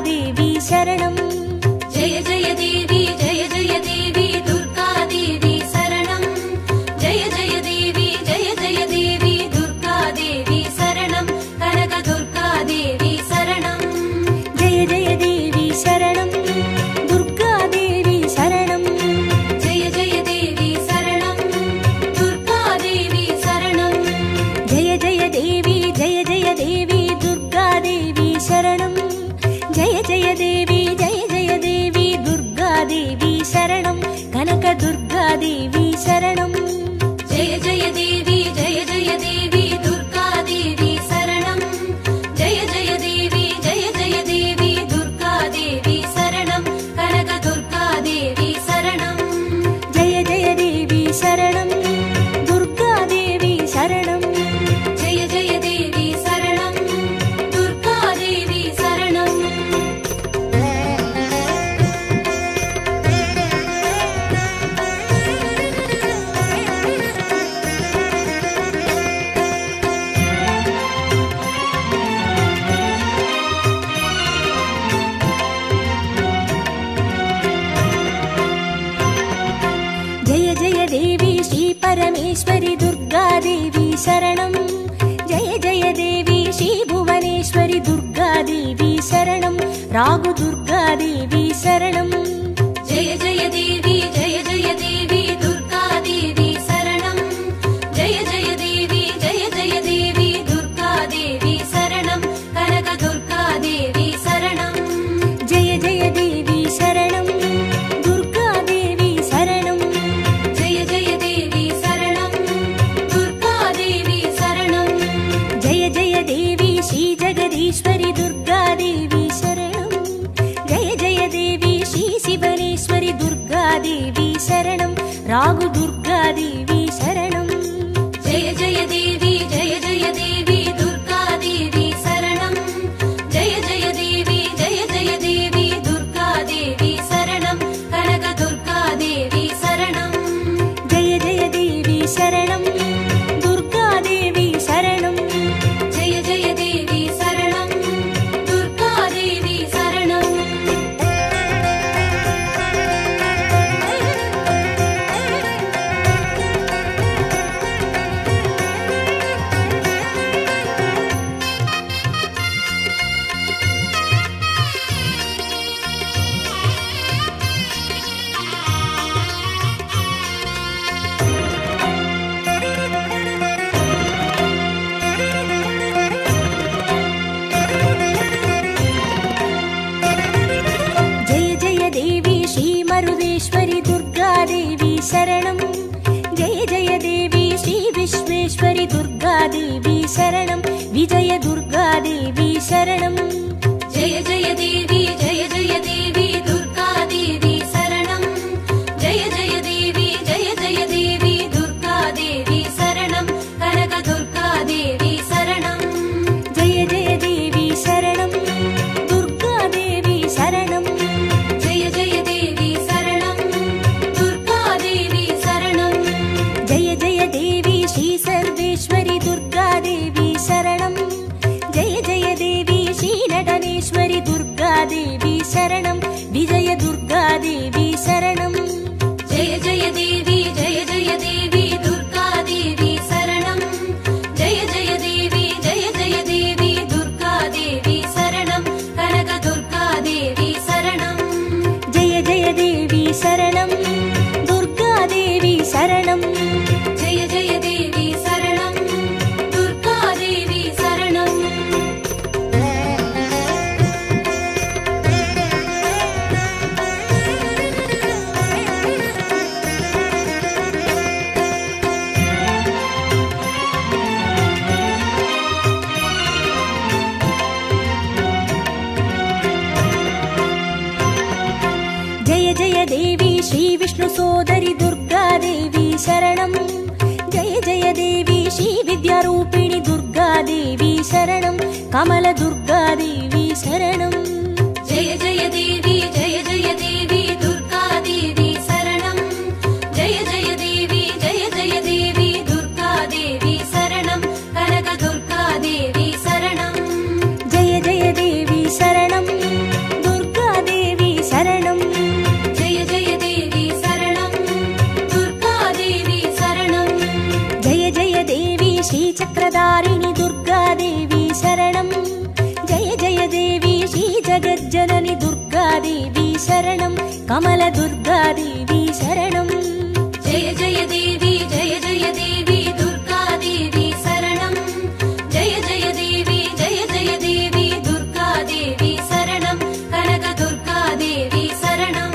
देवी शरणं जय जय देवी जय जय देवी दुर्गा देवी शरणं जय जय देवी दुर्गा देवी शरणं कनक दुर्गा देवी शरणं जय जय देवी शरणं दुर्गा देवी शरणं जय जय देवी शरणं दुर्गा देवी शरणं जय जय देवी दुर्गा देवी शरणं जय जय देवी दुर्गा देवी शरणं कनक दुर्गा देवी शरणं जय जय देवी दुर्गा देवी शरणं जय जय देवी दुर्गा देवी शरणं कनक दुर्गा देवी शरणं जय जय देवी शरणं दुर्गा देवी शरणं जय जय देवी शरणं दुर्गा देवी शरणं जय जय देवी श्री परमेश्वरी दुर्गा देवी शरणं जय जय देवी श्री भुवनेश्वरी दुर्गा देवी शरणं रागु दुर्गा देवी शरणं जय जय देवी दुर्गा देवी शरणं जय जय देवी दुर्गा देवी शरणं कनक दुर्गा देवी शरणं जय जय देवी शरणं दुर्गा देवी शरणं जय जय देवी शरणं दुर्गा देवी शरणं जय जय देवी श्री जगदीश्वरी दुर्गा देवी शरणं जय जय देवी श्री शिवनेश्वरी दुर्गा देवी शरणं रागु दुर्गा देवी शरणं जय जय देवी दुर्गा देवी शरणं जय जय देवी दुर्गा देवी शरणं कनक दुर्गा देवी शरणं जय जय देवी शरणं दुर्गा देवी शरणं जय जय देवी शरणं दुर्गा देवी शरणं जय जय देवी श्री मरुदेश्वरी दुर्गा देवी शरणं जय जय देवी श्री विश्वेश्वरी दुर्गा देवी शरणं विजय दुर्गा देवी शरणं जय जय देवी दुर्गा देवी शरणं जय जय देवी दुर्गा देवी शरणं कनक दुर्गा देवी शरणं जय जय देवी शरणं दुर्गा देवी शरणं जय जय देवी शरणं दुर्गा देवी शरणं जय जय देवी श्री सर्वेश्वरी दुर्गा देवी शरणं जय जय देवी श्री नटनेश्वरी दुर्गा देवी शरणं विजय दुर्गा देवी शरणं जय जय देवी दुर्गा देवी शरणं जय जय देवी दुर्गा देवी शरणं कनक दुर्गा देवी शरणं जय जय देवी शरणं दुर्गा देवी शरणं जय जय देवी शरणं दुर्गा देवी शरणं जय जय देवी श्री विष्णु सोदरी दुर्गा देवी शरणं जय जय देवी श्री विद्यारूपिणी दुर्गा देवी शरणं कमल दुर्गा देवी शरणं जय जय देवी दुर्गा देवी शरणं जय जय देवी दुर्गा देवी शरणं कनक दुर्गा देवी शरणं जय जय देवी शरणं शरणं कमलदुर्गादेवी शरणं जय जय देवी दुर्गादेवी शरणं जय जय देवी दुर्गादेवी शरणं कनकदुर्गादेवी शरणं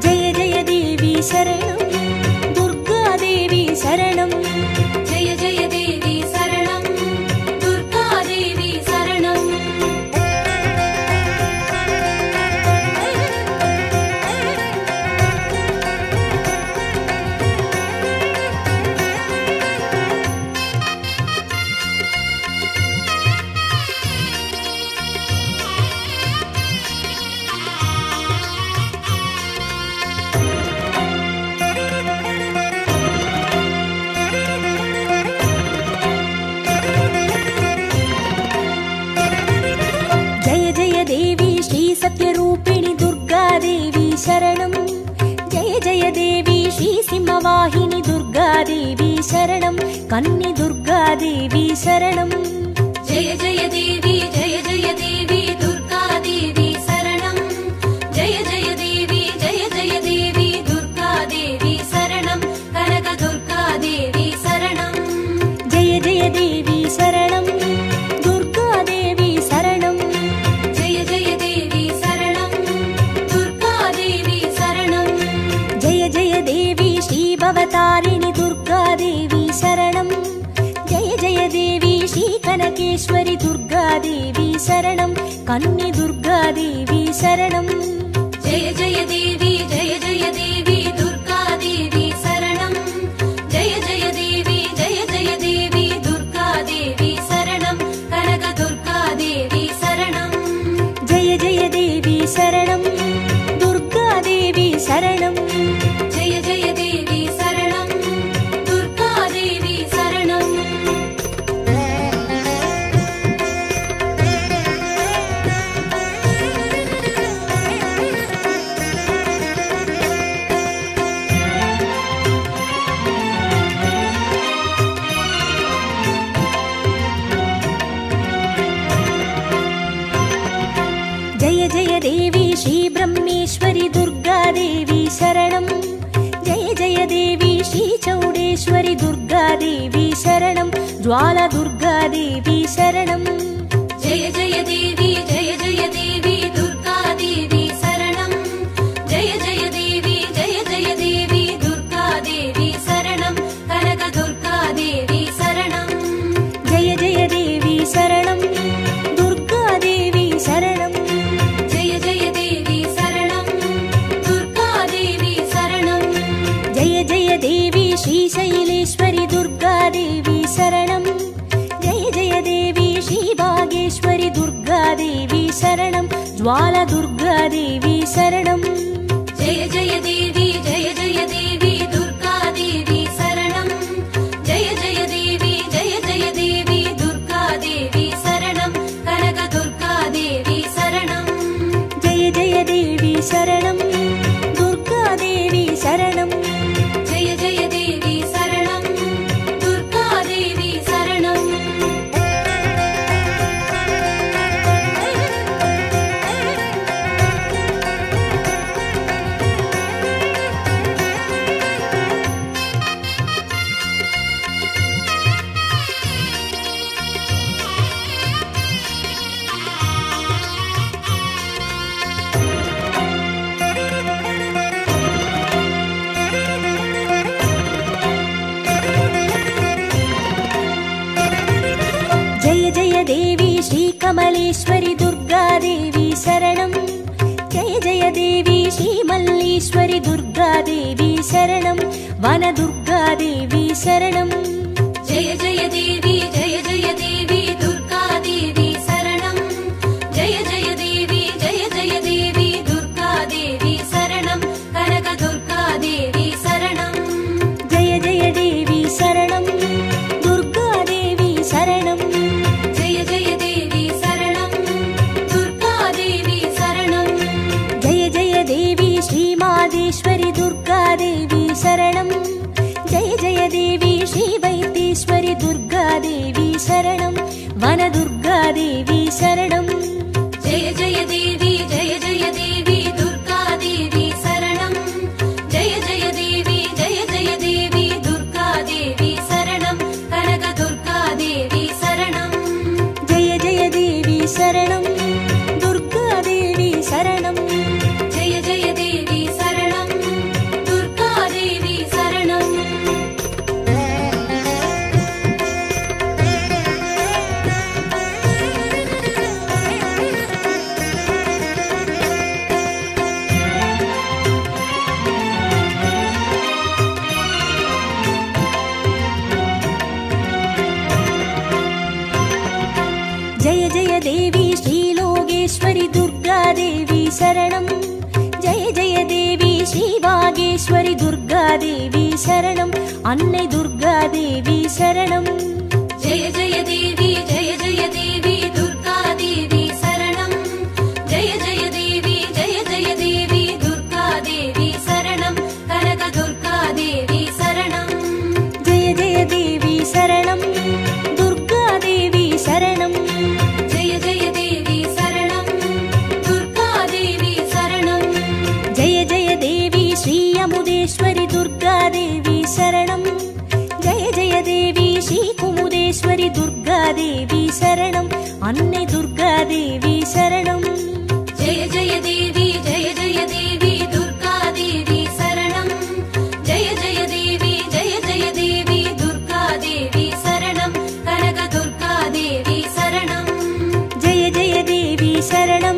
जय जय देवी शरणं दुर्गादेवी शरणं जय जय देवी शरणं दुर्गादेवी शरणं देवी श्री सत्यरूपिणी दुर्गादेवी शरणं जय जय देवी श्री सिंहवाहिनी दुर्गादेवी शरणं कन्नी दुर्गादेवी शरणं जय जय देवी दुर्गादेवी शरणं जय जय देवी दुर्गादेवी शरणं कनकदुर्गादेवी शरणं जय जय देवी शरणं दुर्गादेवी शरणं जय जय देवी शरणं दुर्गादेवी शरणं जय जय देवी श्री भवतारिणी दुर्गादेवी शरणं जय जय देवी श्री कनकेश्वरी दुर्गादेवी शरणं कन्नी दुर्गादेवी शरणं जय जय देवी दुर्गादेवी शरणं जय जय देवी दुर्गादेवी शरणं कनकदुर्गादेवी शरणं जय जय देवी शरणं दुर्गादेवी शरणं जय जय देवी शरणं दुर्गादेवी शरणं जय जय देवी श्री ब्रह्मेश्वरी दुर्गादेवी शरणं जय जय देवी श्री चौडेश्वरी दुर्गादेवी शरणं ज्वाला दुर्गादेवी शरणं जय जय देवी दुर्गादेवी शरणं जय जय देवी दुर्गादेवी शरणं कनकदुर्गादेवी शरणं जय जय देवी शरणं दुर्गादेवी शरणं जय जय देवी शरणं दुर्गादेवी शरणं जय जय देवी श्री शैलेश्वरी दुर्गादेवी शरणं जय जय देवी श्री भागेश्वरी दुर्गादेवी शरणं ज्वाला दुर्गादेवी शरणं जय जय देवी दुर्गादेवी शरणं जय जय देवी दुर्गादेवी शरणं कनकदुर्गादेवी शरणं जय जय देवी शरणं दुर्गादेवी शरणं जय जय देवी शरणं दुर्गादेवी शरणं जय जय देवी श्री कमलेश्वरी दुर्गादेवी शरणं जय जय देवी श्री मल्लीश्वरी दुर्गादेवी शरणं वनदुर्गादेवी शरणं जय जय देवी दुर्गादेवी शरणं जय जय देवी दुर्गादेवी शरणं कनकदुर्गादेवी शरणं जय जय देवी शरणं दुर्गादेवी शरणं जय जय देवी शरणं दुर्गादेवी शरणं जय जय देवी श्री मादेश्वरी दुर्गादेवी शरणं जय जय देवी श्री वैद्येश्वरी दुर्गादेवी शरणं वनदुर्गादेवी शरणं जय जय देवी दुर्गादेवी शरणं जय जय देवी श्रीवागेश्वरि दुर्गादेवी शरणं अन्नै दुर्गादेवी शरणं जय जय देवी दुर्गादेवी शरणं जय जय देवी दुर्गादेवी शरणं कनक दुर्गादेवी शरणं जय जय देवी शरणं दुर्गादेवी शरणं जय जय देवी शरणं दुर्गादेवी शरणं जय जय देवी श्री अमुदेश्वरि दुर्गादेवी शरणं जय जय देवी श्री कुमुदेश्वरि दुर्गादेवी शरणं अन्नै दुर्गादेवी शरणं जय जय देवी दुर्गादेवी शरणं जय जय देवी दुर्गादेवी शरणं कनक दुर्गादेवी शरणं जय जय देवी शरणं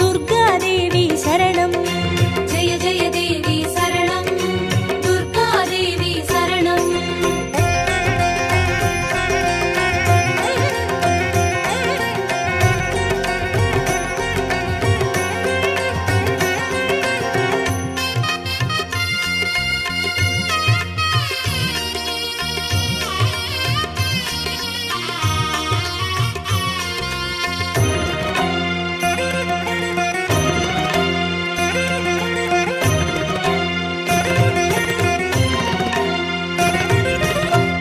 दुर्गादेवी शरणं जय जय देवी शरणं दुर्गादेवी शरणं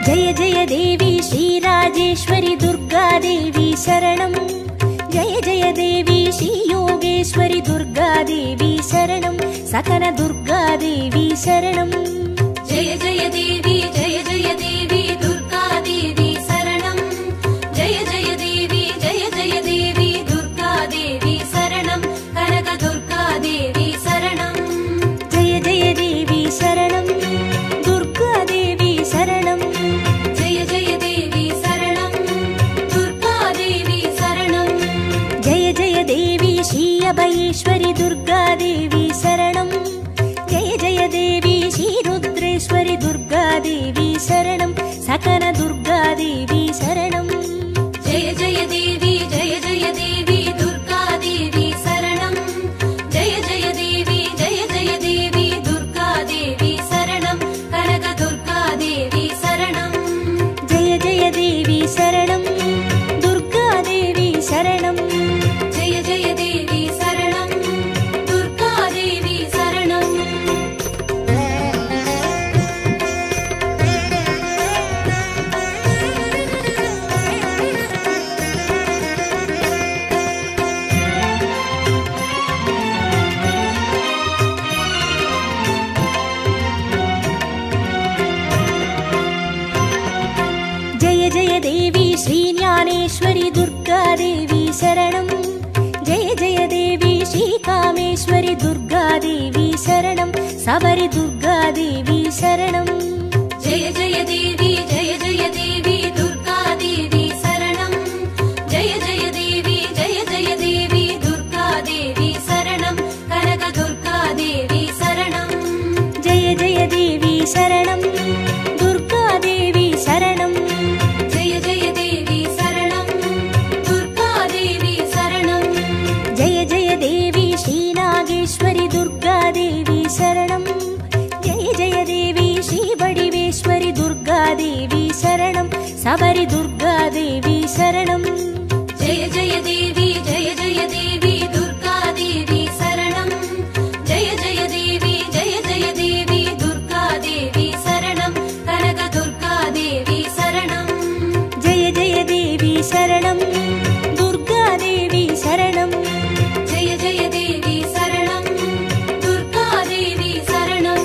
जय जय देवी श्रीराजेश्वरि दुर्गादेवी शरणं जय जय देवी श्रीयोगेश्वरि दुर्गादेवी शरणं सकल दुर्गादेवी शरणं जय जय देवी दुर्गादेवी शरणं जय जय देवी दुर्गादेवी शरणं कनक दुर्गादेवी शरणं जय जय देवी शरणं दुर्गादेवी शरणं जय जय देवी शरणं दुर्गादेवी शरणं जय जय देवी श्री अभयेश्वरि दुर्गादेवी शरणं जय जय देवी श्री रुद्रेश्वरि दुर्गादेवी शरणं सकल दुर्गादेवी शरणं जय जय देवी दुर्गादेवी शरणं जय जय देवी दुर्गादेवी शरणं कनक दुर्गादेवी शरणं जय जय देवी शरणं दुर्गादेवी शरणं जय जय देवी शरणं दुर्गादेवी शरणं जय जय देवी श्रीज्ञानेश्वरि दुर्गादेवी शरणं जय जय देवी श्रीकामेश्वरि दुर्गादेवी शरणं सबरि दुर्गादेवी शरणं जय जय देवी दुर्गादेवी शरणं जय जय देवी दुर्गादेवी शरणं कनक दुर्गादेवी शरणं जय जय देवी शरणं दुर्गादेवी शरणं जय जय देवी शरणं दुर्गादेवी शरणं जय जय देवी श्रीनागेश्वरि दुर्गादेवी शरणं जय जय देवी श्रीबडिवेश्वरि दुर्गादेवी शरणं सबरि दुर्गादेवी शरणं जय जय देवी दुर्गादेवी शरणं जय जय देवी दुर्गादेवी शरणं कनक दुर्गादेवी शरणं जय जय देवी शरणं दुर्गादेवी शरणं जय जय देवी शरणं दुर्गादेवी शरणं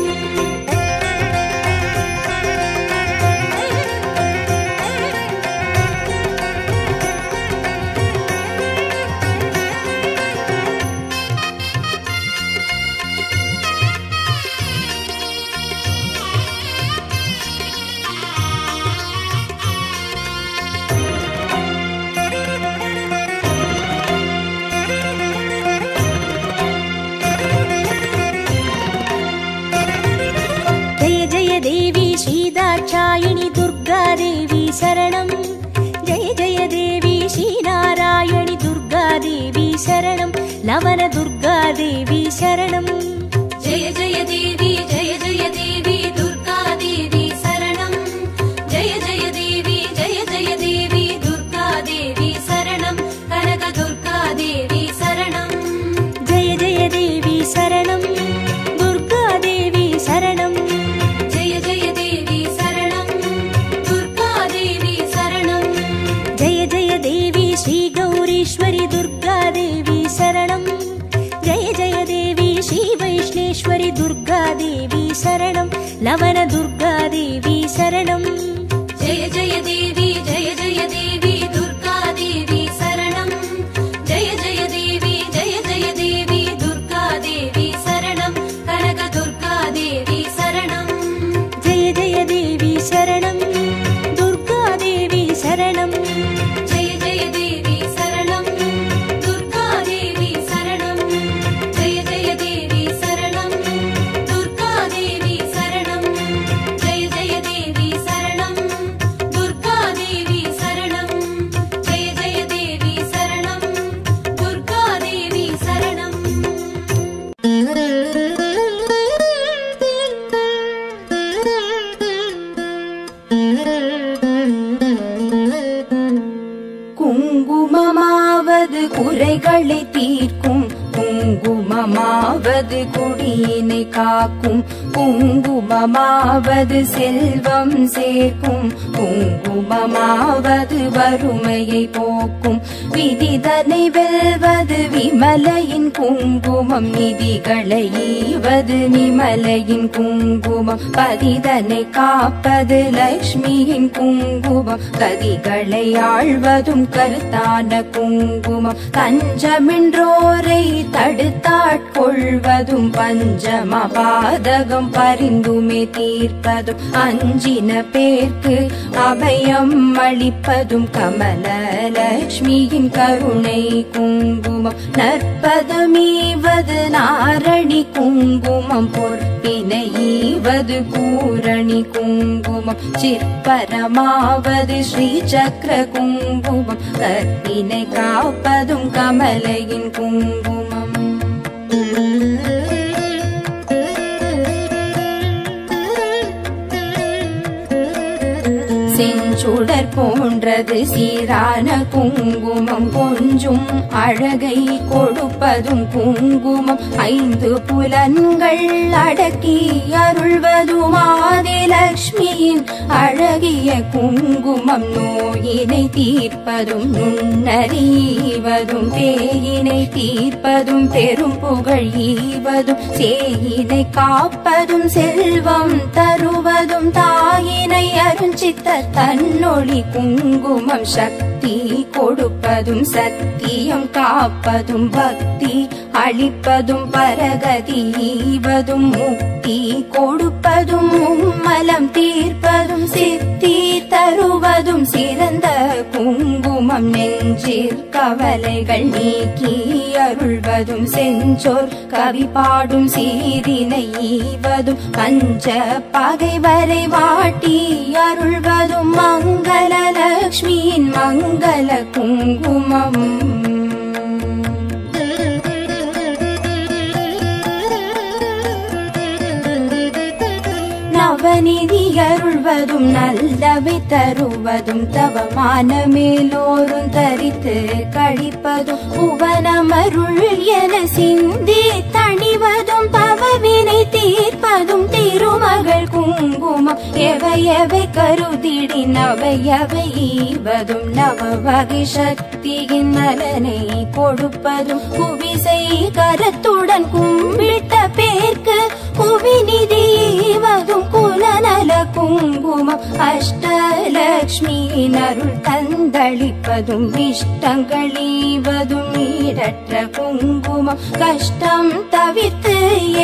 दाक्षायिणी दुर्गादेवी शरणं जय जय देवी श्रीनारायणि दुर्गा दुर्गादेवी शरणं लवनदुर्गादेवी शरणं जय जय देवी दुर्गादेवी शरणं जय जय देवी दुर्गादेवी शरणं कनकदुर्गादेवी शरणं जय जय देवी शरणं दुर्गादेवी शरणं जय जय देवी शरणं दुर्गादेवी शरणं जय जय देवी श्री गौरीश्वरी दुर्गादेवी शरणं जय जय देवी श्री वैष्णेश्वरी दुर्गादेवी शरणं लवनदुर्गादेवी शरणं जय जय देवी दुर्गादेवी शरणं जय जय देवी दुर्गादेवी शरणं कनकदुर्गादेवी शरणं जय जय देवी शरणं दुर्गादेवी शरणं जय जय देवी शरणं दुर्गादेवी शरणं जय जय देवी शरणं दुर्गादेवी शरणं जय जय देवी शरणं दुर्गादेवी शरणं जय जय देवी शरणं दुर्गादेवी शरणं குங்குமமாவது குறைகளை தீர்க்கும் குங்குமமாவது குடியினை காக்கும் குங்குமமாவது செல்வம் சேர்க்கும் குங்குமமாவது வறுமையை போக்கும் விதிதனை வெல்வது விமலையின் குங்குமம் நிதிகளை ஈவது நிமலையின் குங்குமம் பதிதனை காப்பது லக்ஷ்மியின் குங்குமம் கதிகளை ஆழ்வதும் கருத்தான குங்குமம் தஞ்சமின்றோரை தடுத்தாட்கொள்வதும் பஞ்சமபாதகம் பரிந்துமே தீர்ப்பதும் அஞ்சின பேர்க்கு அபயம் அளிப்பதும் கமலலக்ஷ்மியின் கருணை குங்குமம் நற்பதமீவது நாரணி குங்குமம் பொற்பினை ஈவது பூரணி குங்குமம் சிற்பரமாவது ஸ்ரீ சக்கர குங்குமம் கற்பினை காப்பதும் கமலையின் குங்குமம் செஞ்சுடர் போன்றது சீரான குங்குமம் கொஞ்சும் அழகை கொடுப்பதும் குங்குமம் ஐந்து புலன்கள் அடக்கி அருள்வதும் ஆதிலக்ஷ்மியின் அழகிய குங்குமம் நோயினை தீர்ப்பதும் நுண்ணறிவதும் பேயினை தீர்ப்பதும் பெரும் புகழ் ஈவதும் சேயினை காப்பதும் செல்வம் தருவதும் தாயினை அருஞ்சித்த தன்னொளி குங்குமம் சக்தி கொடுப்பதும் சத்தியம் காப்பதும் பக்தி அளிப்பதும் பரகதி ஈவதும் முக்தி கொடுப்பதும் மும்மலம் தீர்ப்பதும் சித்தி தருவதும் சிறந்த குங்குமம் நெஞ்சிற் கவலைகள் நீக்கி அருள்வதும் செஞ்சோர் கவி பாடும் சீரினை ஈவதும் பஞ்ச பகைவரை வாட்டி அருள்வதும் மங்களலக்ஷ்மியின் மங்கள குங்குமம் நவநிதி அருள்வதும் நல்லவை தருவதும் தவமான மேலோரும் தரித்து கழிப்பதும் புவனமருள் என சிந்தி தணிவதும் பவவினை தீர்ப்பதும் திருமகள் குங்குமம் எவையவை கருதிடி நவையவை ஈவதும் நவ வகை சக்தியின் நலனை கொடுப்பதும் குவிசை கரத்துடன் கும்பிட்ட பேர்க்கு குவிநிதி ஈவதும் குலநல குங்குமம் அஷ்டலக்ஷ்மியின் அருள் தந்தளிப்பதும் இஷ்டங்கள் ஈவதும் ஈடற்ற குங்குமம் கஷ்டம் தவிர்த்து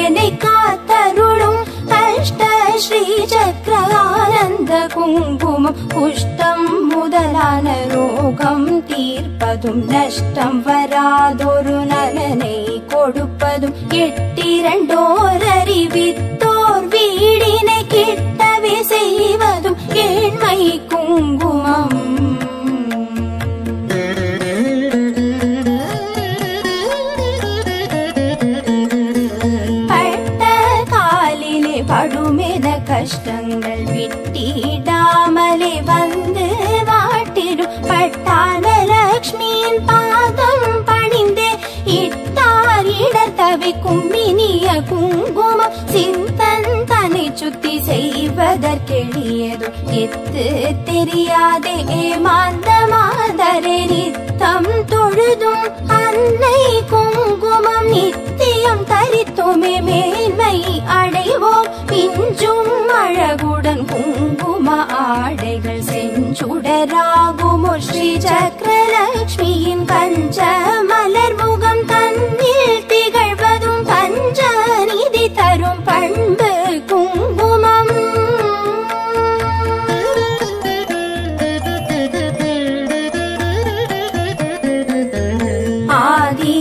என்னை காத்தருளும் அஷ்ட ஸ்ரீ சக்கர ஆனந்த குங்குமம் குஷ்டம் முதலான ரோகம் தீர்ப்பதும் நஷ்டம் வராதொரு நலனை கொடுப்பதும் எட்டிரண்டோர் அறிவித்தோர் வீடினை கிட்டவே செய்வதும் ஏழ்மை குங்குமம் வருமென கஷ்டங்கள் விட்டிடாமலே வந்து வாட்டிடும் பட்டாளலக்ஷ்மியின் பாதம் பணிந்தே இட்டார் இடர் தவிக்கும் இனிய குங்குமம் சிந்தன் தன்னை சுத்தி செய்வதற்கெளியதும் எத்து தெரியாதே ஏமாந்த மாதரே நித்தம் தொழுதும் அன்னை குங்குமம் நித்தியம் தரித்துமே மேன்மை அடைவோம் பிஞ்சும் அழகுடன் குங்கும ஆடைகள் செஞ்சுடராகுமோ ஸ்ரீ சக்கரலக்ஷ்மியின் கஞ்ச மலர் முகம் தன்னில் திகழ்வதும் பஞ்ச நிதி தரும் பண்பு குங்குமம்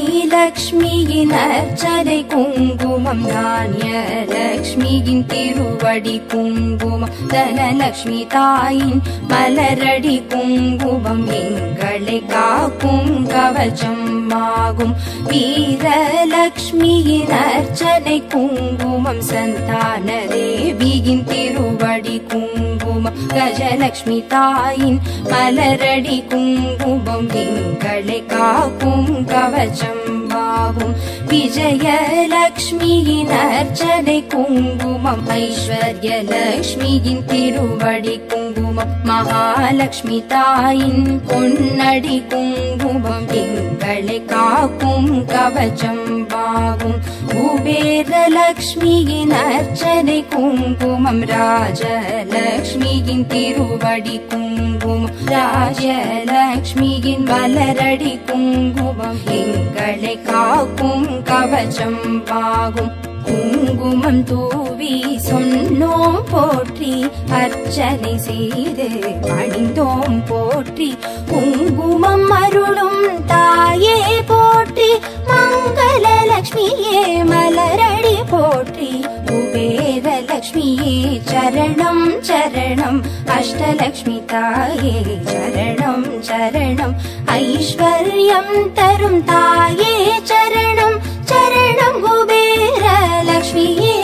ஆதிலக்ஷ்மியின் அர்ச்சனை குங்குமம் தானியலக்ஷ்மியின் திருவடி குங்குமம் தனலக்ஷ்மி தாயின் மலரடி குங்குமம் எங்களை காக்கும் கவச்சம் ஆகும் வீரலக்ஷ்மியின் அர்ச்சனை குங்குமம் சந்தான தேவியின் திருவடி குங்குமம் கஜலக்ஷ்மி தாயின் மலரடி குங்குமம் எங்களை காக்கும் கவச்சம் ஆகும் விஜயலக்ஷ்மியின் அர்ச்சனை குங்குமம் ஐஸ்வர்யலக்ஷ்மியின் திருவடி குங்குமம் மகாலட்சுமி தாயின் பொன்னடி குங்குமம் எங்களை காக்கும் கவச்சம் ஆகும் குபேரலக்ஷ்மியின் அர்ச்சனை குங்குமம் ராஜலக்ஷ்மியின் திருவடி குங்குமம் ராஜலக்ஷ்மியின் மலரடி குங்குமம் எங்களை காக்கும் கவச்சம் ஆகும் குங்குமம் தூவி சொன்னோம் போற்றி அர்ச்சனை செய்து பணிந்தோம் போற்றி குங்குமம் அருளும் தாயே போற்றி மங்களலக்ஷ்மியே மலரடி போற்றி குபேரலக்ஷ்மியே சரணம் சரணம் அஷ்டலக்ஷ்மி தாயே சரணம் சரணம் ஐஸ்வர்யம் தரும் தாயே சரணம் சரணம் குபேரலக்ஷ்மியே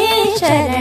சரணம்